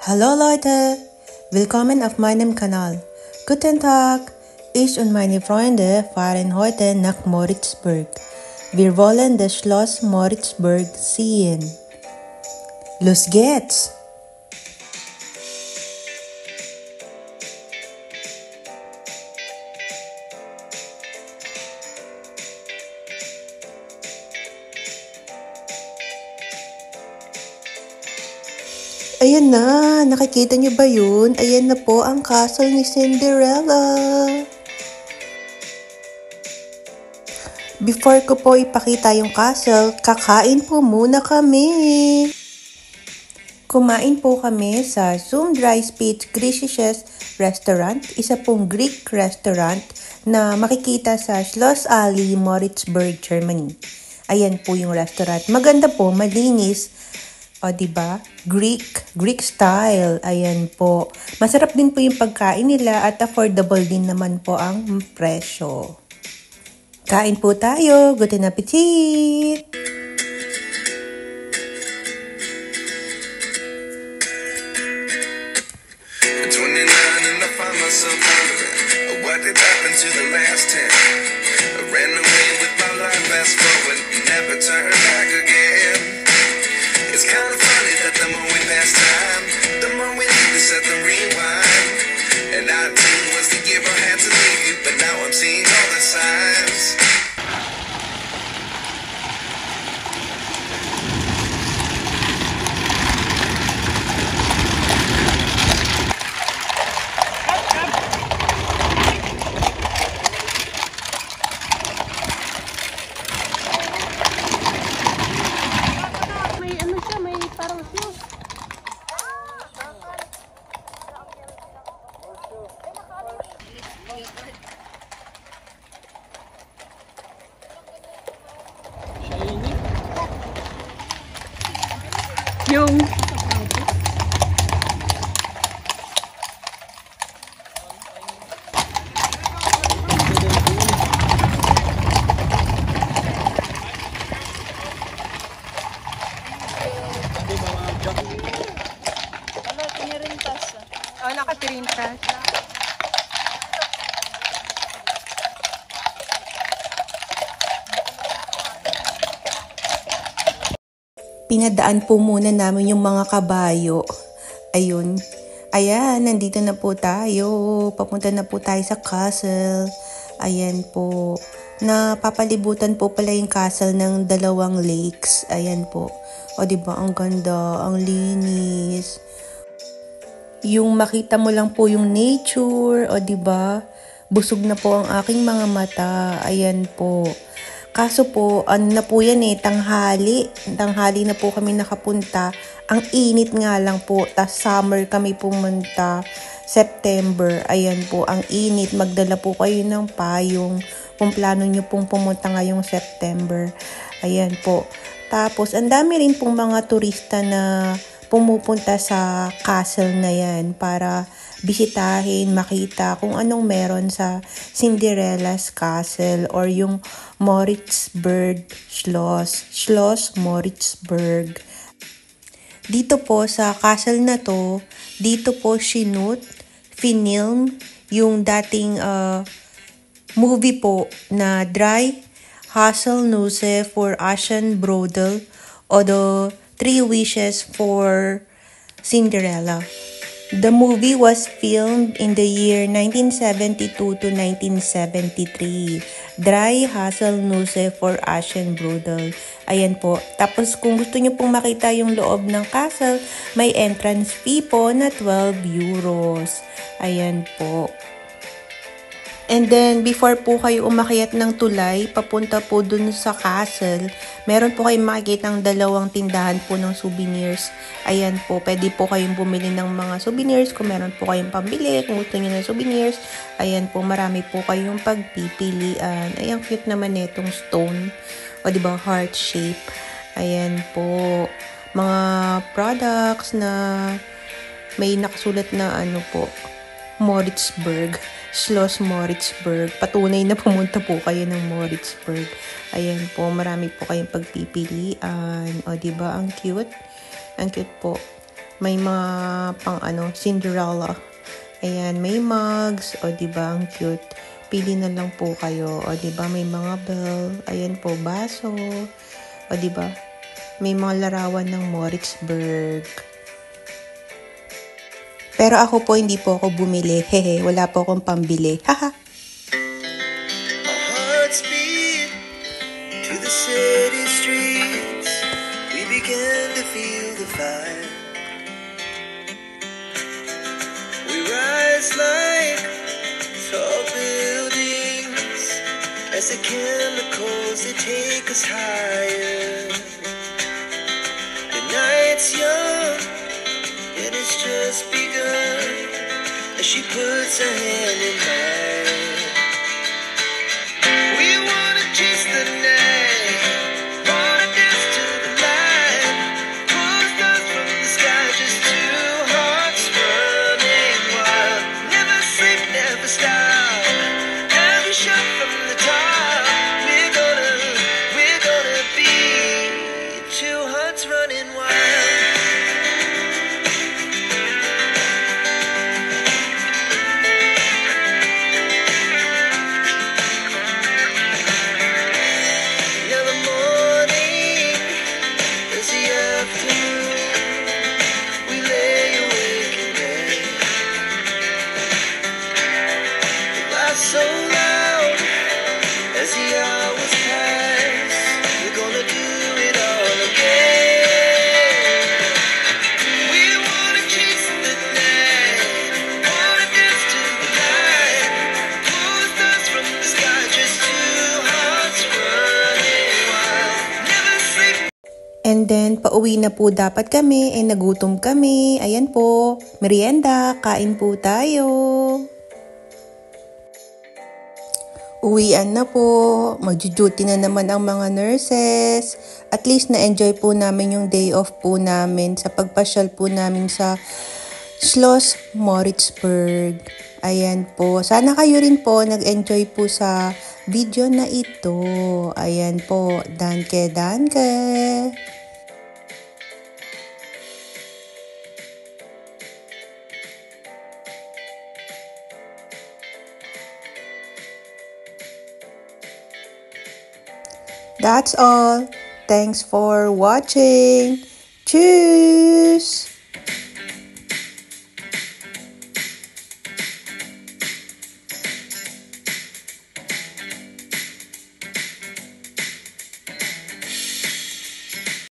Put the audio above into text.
Hallo Leute, willkommen auf meinem Kanal. Guten Tag, ich und meine Freunde fahren heute nach Moritzburg. Wir wollen das Schloss Moritzburg sehen. Los geht's! Ayan na, nakikita niyo ba yun? Ayan na po ang castle ni Cinderella. Before ko po ipakita yung castle, kakain po muna kami. Kumain po kami sa Zum Dry Spitz Griechisches Restaurant, isa pong Greek restaurant na makikita sa Schloss Alley, Moritzburg, Germany. Ayan po yung restaurant. Maganda po, malinis. O, diba? Greek style. Ayan po. Masarap din po yung pagkain nila at affordable din naman po ang presyo. Kain po tayo. Guten Appetit! What did happen to the last 10? I ran away with my life, fast forward, never turn back again. It's kind of funny that the more we pass time, the more we need to set the rewind. And 19 was the year I had to leave you, but now I'm seeing all the signs. Yung nakatirintas. Pinadaan po muna namin yung mga kabayo. Ayun. Ayan, nandito na po tayo. Papunta na po tayo sa castle. Ayan po. Napapalibutan po pala yung castle ng dalawang lakes. Ayan po. O diba, ang ganda, ang linis. Yung makita mo lang po yung nature, o diba? Busog na po ang aking mga mata. Ayan po. Kaso po, ano na po yan tanghali. Tanghali na po kami nakapunta. Ang init nga lang po. Tas summer kami pumunta. September. Ayan po, ang init. Magdala po kayo ng payong kung plano nyo pong pumunta ngayong September. Ayan po. Tapos, ang dami rin pong mga turista na pumupunta sa castle na yan para bisitahin, makita kung anong meron sa Cinderella's Castle or yung Moritzburg Schloss Moritzburg. Dito po sa castle na to, dito po finilm yung dating movie po na Drei Haselnüsse für Aschenbrödel o the 3 Wishes for Cinderella. The movie was filmed in the year 1972 to 1973. Drei Haselnüsse für Aschenbrödel. Ayan po. Tapos kung gusto nyo pong makita yung loob ng castle, may entrance fee po na 12 euros. Ayan po. And then, before po kayo umakyat ng tulay, papunta po dun sa castle, meron po kayong makikita ng dalawang tindahan po ng souvenirs. Ayan po, pwede po kayong bumili ng mga souvenirs kung meron po kayong pambili, kung gusto nyo ng souvenirs. Ayan po, marami po kayong pagpipilian. Ayan, cute naman itong stone. O diba, heart shape. Ayan po, mga products na may nakasulat na ano po, Moritzburg. Schloss Moritzburg. Patunay na pumunta po kayo ng Moritzburg. Ayan po, marami po kayong pagpipilian. O, diba? Ang cute. Ang cute po. May mga pang Cinderella. Ayan, may mugs. O, diba? Ang cute. Pili na lang po kayo. O, diba? May mga bell. Ayan po, baso. O, diba? May mga larawan ng Moritzburg. Pero ako po, hindi po ako bumili. Hehe, wala po akong pambili. Haha. Our hearts beat to the city streets. We began to feel the fire. We rise like tall buildings as the chemicals they take us higher. The night's young and it's just begun as she puts her hand in mine. We wanna chase the night, wanna dance to the light, pull stars from the sky, just two hearts running wild. Never sleep, never stop, every shot from the top. We're gonna be two hearts running wild. Now the morning is the afternoon. We lay awake in bed. The laughs so loud as the hours pass. We're gonna do it all again. We wanna chase the night, wanna dance to the light, pull stars from the sky, just two hearts running wild. Never sleep. And then, pauwi na po dapat kami. Nagutom kami. Ayan po. Merienda. Kain po tayo. Uwian na po. Magjo-duty na naman ang mga nurses. At least na-enjoy po namin yung day off po namin sa pagpasyal po namin sa Schloss Moritzburg. Ayan po. Sana kayo rin po nag-enjoy po sa video na ito. Ayan po. Danke, danke. That's all. Thanks for watching. Tschüss.